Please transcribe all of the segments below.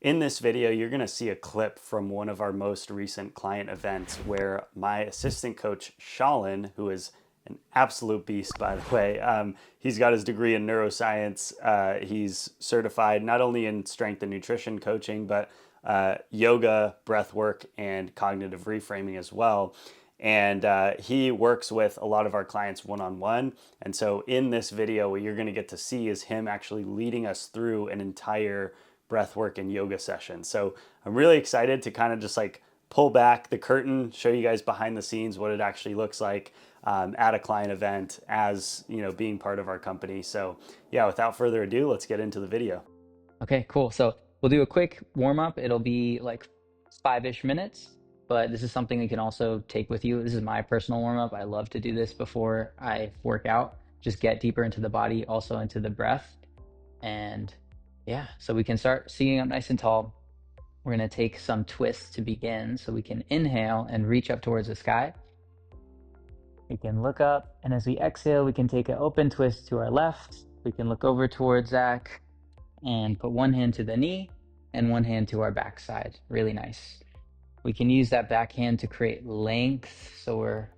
In this video, you're going to see a clip from one of our most recent client events where my assistant coach, Shalin, who is an absolute beast, by the way, he's got his degree in neuroscience. He's certified not only in strength and nutrition coaching, but yoga, breath work, and cognitive reframing as well. And he works with a lot of our clients one-on-one. And so in this video, what you're going to get to see is him actually leading us through an entire breath work and yoga session. So I'm really excited to kind of just like pull back the curtain, show you guys behind the scenes what it actually looks like at a client event as, you know, being part of our company. So yeah, without further ado, let's get into the video. Okay, cool. So we'll do a quick warm up. It'll be like 5-ish minutes, but this is something you can also take with you. This is my personal warm up. I love to do this before I work out, just get deeper into the body, also into the breath. And yeah, so we can start sitting up nice and tall. We're going to take some twists to begin. So we can inhale and reach up towards the sky. We can look up, and as we exhale, we can take an open twist to our left. We can look over towards Zach and put one hand to the knee and one hand to our backside. Really nice. We can use that back hand to create length. So we're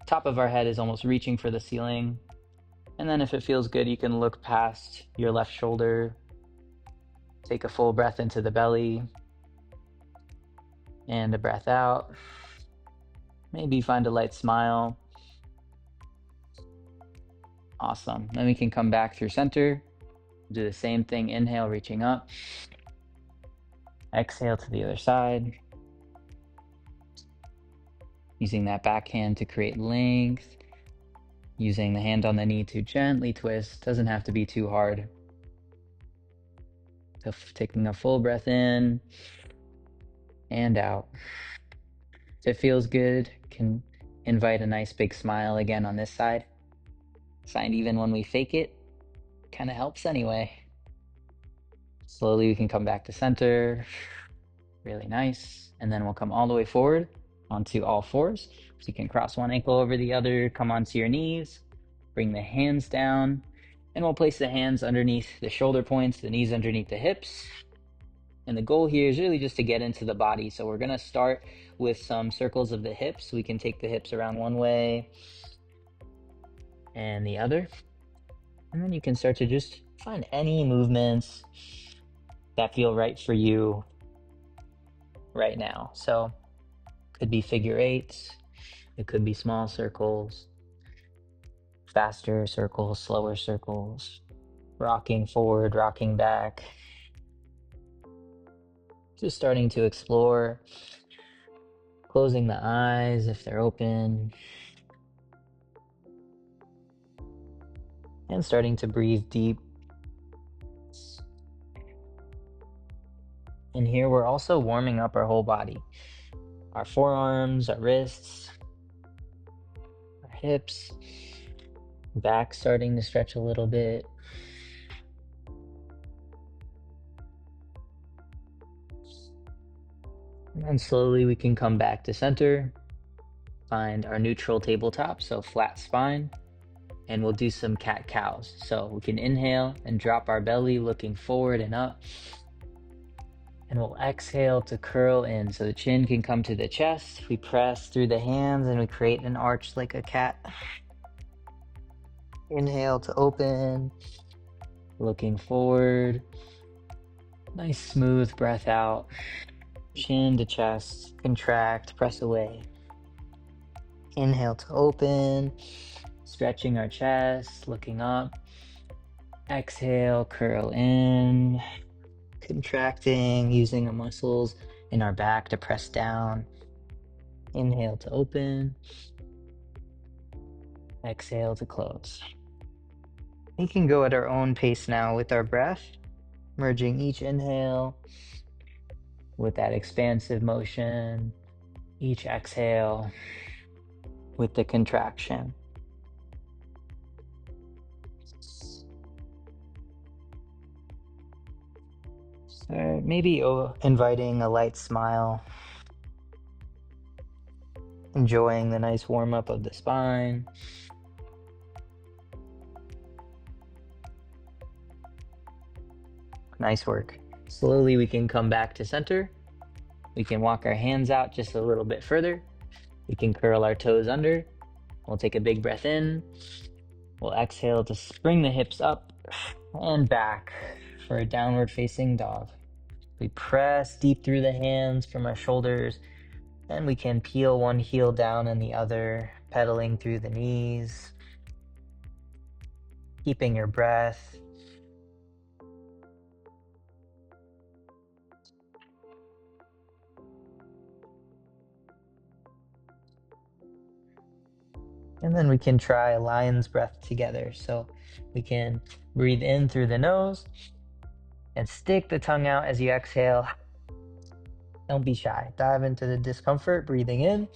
top of our head is almost reaching for the ceiling. And then if it feels good, you can look past your left shoulder. Take a full breath into the belly and a breath out. Maybe find a light smile. Awesome. Then we can come back through center. Do the same thing. Inhale, reaching up. Exhale to the other side. Using that back hand to create length. Using the hand on the knee to gently twist. Doesn't have to be too hard. So taking a full breath in and out. If it feels good, can invite a nice big smile again on this side. Find even when we fake it, kind of helps anyway. Slowly we can come back to center. Really nice. And then we'll come all the way forward onto all fours. So you can cross one ankle over the other, come onto your knees, bring the hands down, and we'll place the hands underneath the shoulder points, the knees underneath the hips. And the goal here is really just to get into the body. So we're gonna start with some circles of the hips. We can take the hips around one way and the other. And then you can start to just find any movements that feel right for you right now. So could be figure eights, it could be small circles, faster circles, slower circles, rocking forward, rocking back. Just starting to explore, closing the eyes if they're open, and starting to breathe deep. And here we're also warming up our whole body. Our forearms, our wrists, our hips, back starting to stretch a little bit. And then slowly we can come back to center, find our neutral tabletop, so flat spine, and we'll do some cat-cows. So we can inhale and drop our belly looking forward and up. And we'll exhale to curl in, so the chin can come to the chest. We press through the hands and we create an arch like a cat. Inhale to open, looking forward. Nice smooth breath out. Chin to chest, contract, press away. Inhale to open, stretching our chest, looking up. Exhale, curl in. Contracting, using the muscles in our back to press down. Inhale to open. Exhale to close. We can go at our own pace now with our breath, merging each inhale with that expansive motion, each exhale with the contraction. Maybe inviting a light smile, enjoying the nice warm up of the spine. Nice work. Slowly we can come back to center. We can walk our hands out just a little bit further. We can curl our toes under. We'll take a big breath in. We'll exhale to spring the hips up and back for a downward facing dog. We press deep through the hands from our shoulders, and we can peel one heel down and the other, pedaling through the knees, keeping your breath. And then we can try a lion's breath together. So we can breathe in through the nose and stick the tongue out as you exhale. Don't be shy. Dive into the discomfort, breathing in.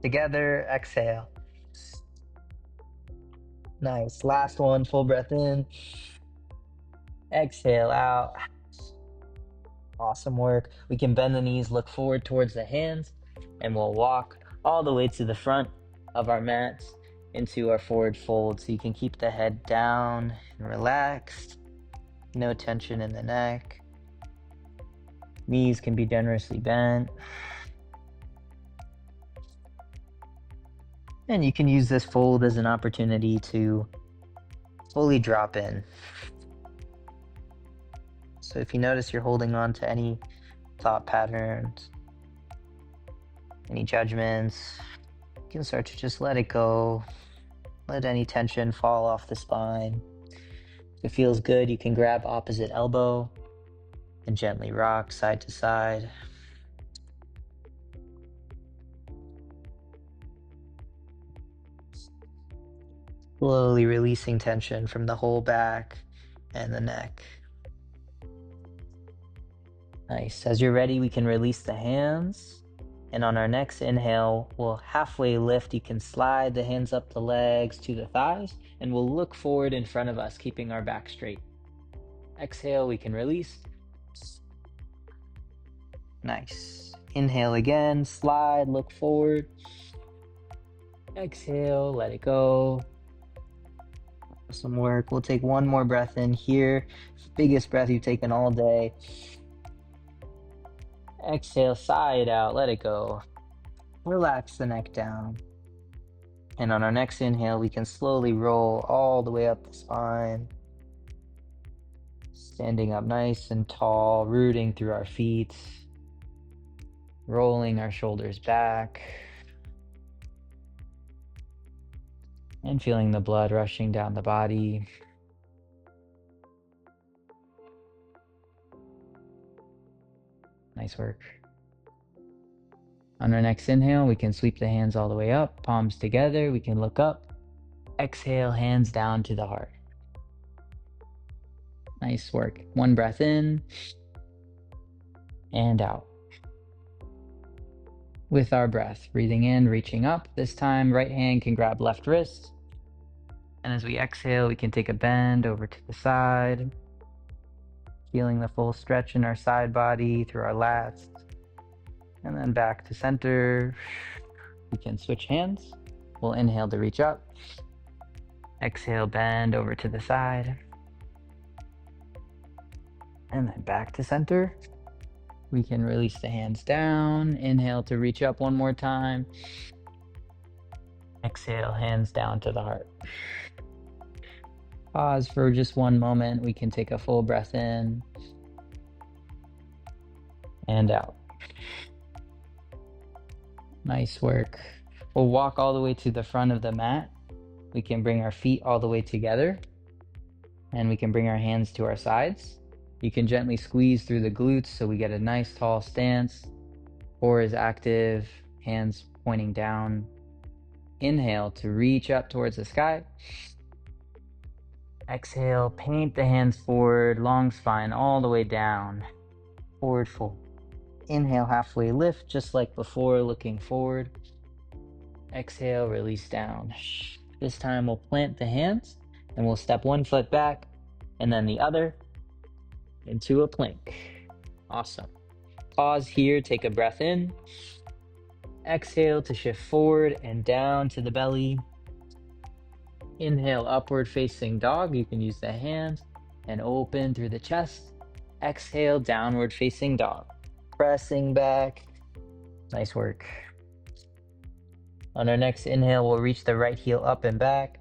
Together, exhale. Nice. Last one, full breath in. Exhale out. Awesome work. We can bend the knees, look forward towards the hands, and we'll walk all the way to the front of our mats into our forward fold. So you can keep the head down and relaxed. No tension in the neck. Knees can be generously bent. And you can use this fold as an opportunity to fully drop in. So if you notice you're holding on to any thought patterns, any judgments, you can start to just let it go. Let any tension fall off the spine. If it feels good, you can grab opposite elbow and gently rock side to side. Slowly releasing tension from the whole back and the neck. Nice. As you're ready, we can release the hands. And on our next inhale, we'll halfway lift. You can slide the hands up the legs to the thighs, and we'll look forward in front of us, keeping our back straight. Exhale, we can release. Nice. Inhale again, slide, look forward. Exhale, let it go. Awesome work. We'll take one more breath in here. Biggest breath you've taken all day. Exhale, sigh it out, let it go. Relax the neck down. And on our next inhale, we can slowly roll all the way up the spine. Standing up nice and tall, rooting through our feet. Rolling our shoulders back. And feeling the blood rushing down the body. Nice work. On our next inhale, we can sweep the hands all the way up, palms together, we can look up. Exhale, hands down to the heart. Nice work. One breath in and out. With our breath, breathing in, reaching up. This time, right hand can grab left wrist. And as we exhale, we can take a bend over to the side. Feeling the full stretch in our side body through our lats. And then back to center. We can switch hands. We'll inhale to reach up. Exhale, bend over to the side. And then back to center. We can release the hands down. Inhale to reach up one more time. Exhale, hands down to the heart. Pause for just one moment. We can take a full breath in and out. Nice work. We'll walk all the way to the front of the mat. We can bring our feet all the way together, and we can bring our hands to our sides. You can gently squeeze through the glutes so we get a nice tall stance. Core is active, hands pointing down. Inhale to reach up towards the sky. Exhale, paint the hands forward, long spine all the way down. Forward fold. Inhale, halfway lift, just like before, looking forward. Exhale, release down. This time we'll plant the hands and we'll step one foot back and then the other into a plank. Awesome. Pause here, take a breath in. Exhale to shift forward and down to the belly. Inhale, upward facing dog. You can use the hands and open through the chest. Exhale, downward facing dog. Pressing back. Nice work. On our next inhale, we'll reach the right heel up and back,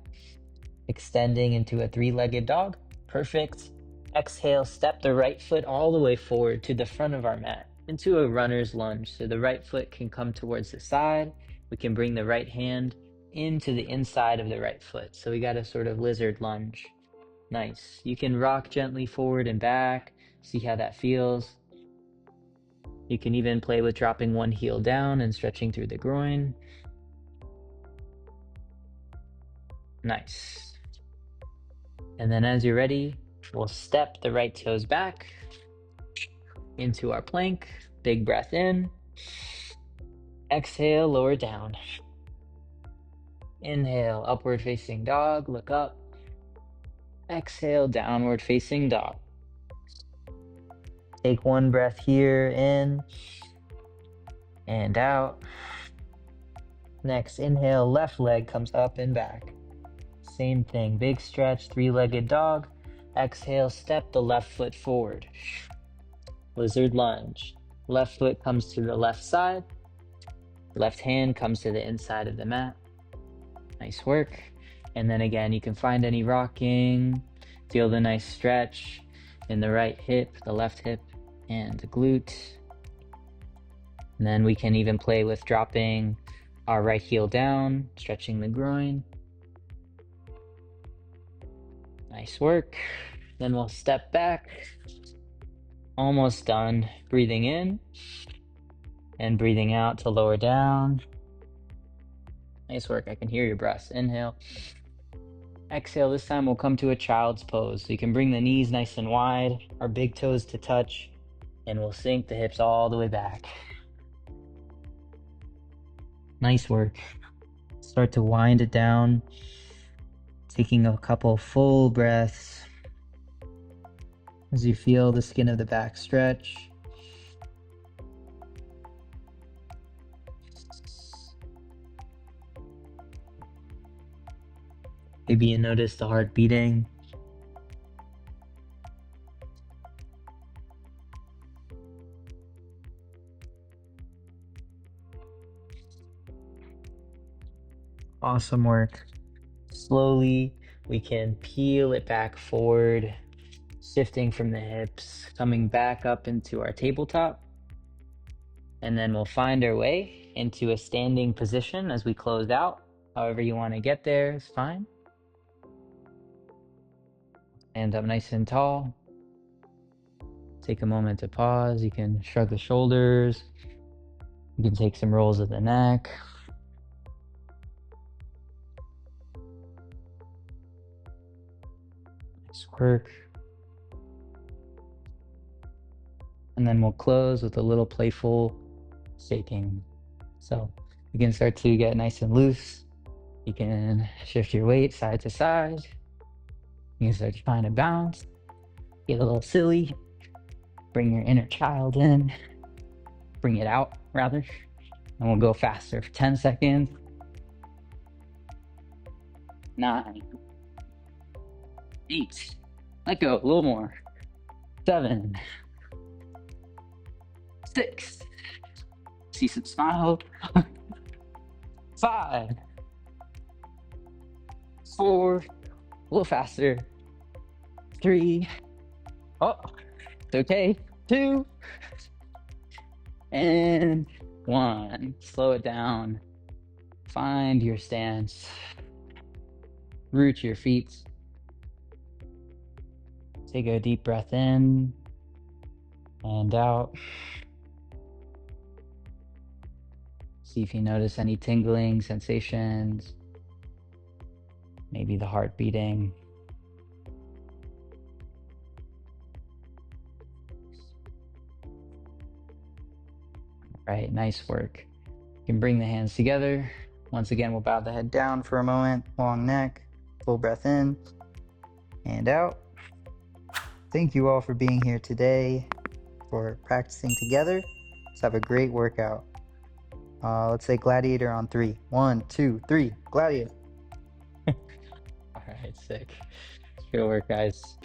extending into a three-legged dog. Perfect. Exhale, step the right foot all the way forward to the front of our mat into a runner's lunge. So the right foot can come towards the side. We can bring the right hand into the inside of the right foot. So we got a sort of lizard lunge. Nice. You can rock gently forward and back. See how that feels. You can even play with dropping one heel down and stretching through the groin. Nice. And then as you're ready, we'll step the right toes back into our plank. Big breath in. Exhale, lower down. Inhale, upward facing dog, look up. Exhale, downward facing dog. Take one breath here, in and out. Next, inhale, left leg comes up and back. Same thing, big stretch, three-legged dog. Exhale, step the left foot forward. Lizard lunge. Left foot comes to the left side. Left hand comes to the inside of the mat. Nice work. And then again, you can find any rocking. Feel the nice stretch in the right hip, the left hip, and the glute. And then we can even play with dropping our right heel down, stretching the groin. Nice work. Then we'll step back. Almost done. Breathing in and breathing out to lower down. Nice work. I can hear your breaths. Inhale. Exhale. This time we'll come to a child's pose. So you can bring the knees nice and wide, our big toes to touch, and we'll sink the hips all the way back. Nice work. Start to wind it down, taking a couple full breaths as you feel the skin of the back stretch. Maybe you notice the heart beating. Awesome work. Slowly, we can peel it back forward, shifting from the hips, coming back up into our tabletop. And then we'll find our way into a standing position as we close out. However you want to get there is fine. Stand up nice and tall. Take a moment to pause. You can shrug the shoulders. You can take some rolls of the neck. Nice work. And then we'll close with a little playful shaking. So you can start to get nice and loose. You can shift your weight side to side. You can start to find a bounce. Get a little silly. Bring your inner child in. Bring it out, rather. And we'll go faster for 10 seconds. 9, 8, let go, a little more. 7, 6, see some smile. 5, 4, a little faster. 3, oh, it's okay. 2, and 1. Slow it down. Find your stance. Root your feet. Take a deep breath in and out. See if you notice any tingling sensations. Maybe the heart beating. Right, nice work. You can bring the hands together. Once again, we'll bow the head down for a moment. Long neck. Full breath in and out. Thank you all for being here today, for practicing together. Let's have a great workout. Let's say gladiator on 3. 1, 2, 3, gladiator. All right, sick. Good work, guys.